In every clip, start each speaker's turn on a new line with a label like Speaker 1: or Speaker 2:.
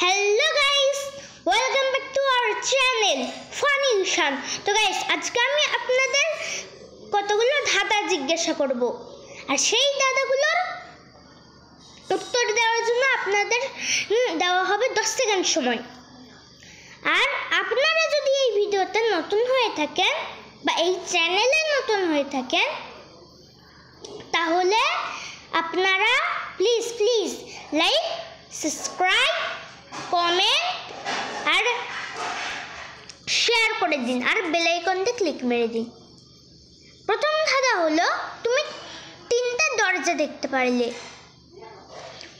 Speaker 1: Hello guys, welcome back to our channel funny Ishan. তো guys, আজকে আমি আপনাদের কতগুলো ধাঁধা জিজ্ঞাসা করব, আর সেই ধাঁধাগুলোর উত্তর দেওয়ার জন্য আপনাদের দেওয়া হবে 10 সেকেন্ড সময়। আর আপনারা যদি এই ভিডিওতে নতুন হয়ে থাকেন বা এই চ্যানেলে নতুন হয়ে থাকেন, তাহলে আপনারা প্লিজ লাইক, সাবস্ক্রাইব, কমেন্ট আর শেয়ার করে দিন, আর বেল আইকনতে ক্লিক মেরে দিন। প্রথম ধাঁধা হলো, তুমি 3টা দরজা দেখতে পারলে।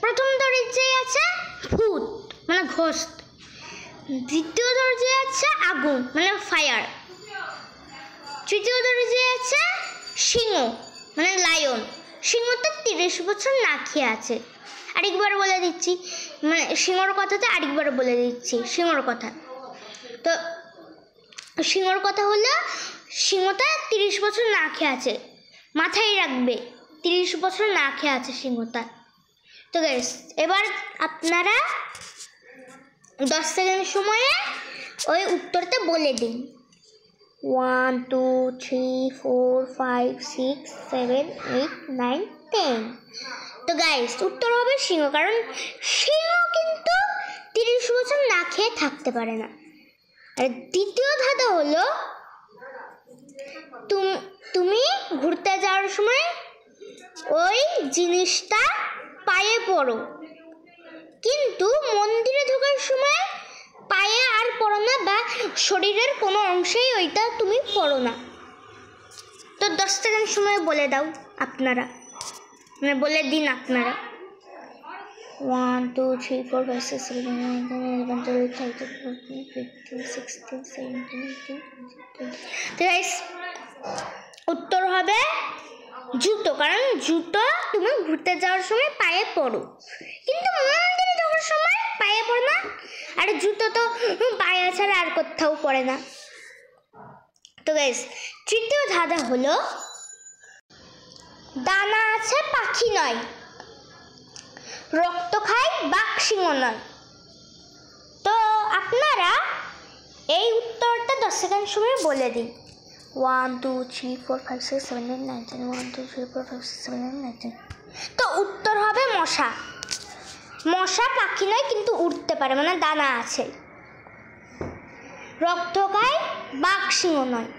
Speaker 1: প্রথম দরজায় আছে ভূত মানে ঘোস্ট, দ্বিতীয় দরজায় আছে আগুন মানে ফায়ার, তৃতীয় দরজায় আছে সিংহ মানে লায়ন। সিংহটা 30 বছর না খেয়ে আছে। আরেকবার বলে দিচ্ছি, মানে সিংহর কথাটা আরেকবার বলে দিচ্ছি। সিংহর কথা তো সিংহর কথা হলো, সিংহটা 30 বছর না খেয়ে আছে। মাথায় রাখবে, 30 বছর না খেয়ে আছে সিংহটা। তো গাইস, এবার আপনারা 10 সেকেন্ড সময়ে ওই উত্তরটা বলে দিন। 1 2 3 4 5 6 7 8 9 10। তো গাইস, উত্তর হবে সিংহ, কারণ সিংহ কিন্তু 30 বছর না খেয়ে থাকতে পারে না। আর দ্বিতীয় ধাঁধা হলো, তুমি ঘুরতে যাওয়ার সময় ওই জিনিসটা পায়ে পড়ো, কিন্তু মন্দিরে ঢোকার সময় পায়ে আর পড়ো না, বা শরীরের কোনো অংশেই ওইটা তুমি পড়ো না। তো 10 সেকেন্ড সময় বলে দাও আপনারা, মানে বলে দিন আপনারা। 1 2 3 4 5 6 7 8 9 10 11 12 13 14 15 16 17 18 19 20। তো গাইস, উত্তর হবে জুতো, কারণ জুতো তুমি ঘুরতে যাওয়ার সময় পায়ে পড়ো, কিন্তু মন্দিরে যাওয়ার সময় পায়ে পড়ো না। আর জুতো তো পায়ে ছাড়া আর কোথাও পড়ে না। তো গাইস, তৃতীয় ধাঁধা হলো, দানা আছে পাখি নয়, রক্ত খায় বাঘ সিংহ নয়। তো আপনারা এই উত্তরটা 10 সেকেন্ড সময় বলে দিন। 1 2 3 4 5 6 7 8 9 10 1 2 3 4 5 6 7 8 9 10। তো উত্তর হবে মশা। মশা পাখি নয়, কিন্তু উড়তে পারে, মানে দানা আছে। রক্ত খায় বাঘ সিংহ নয়।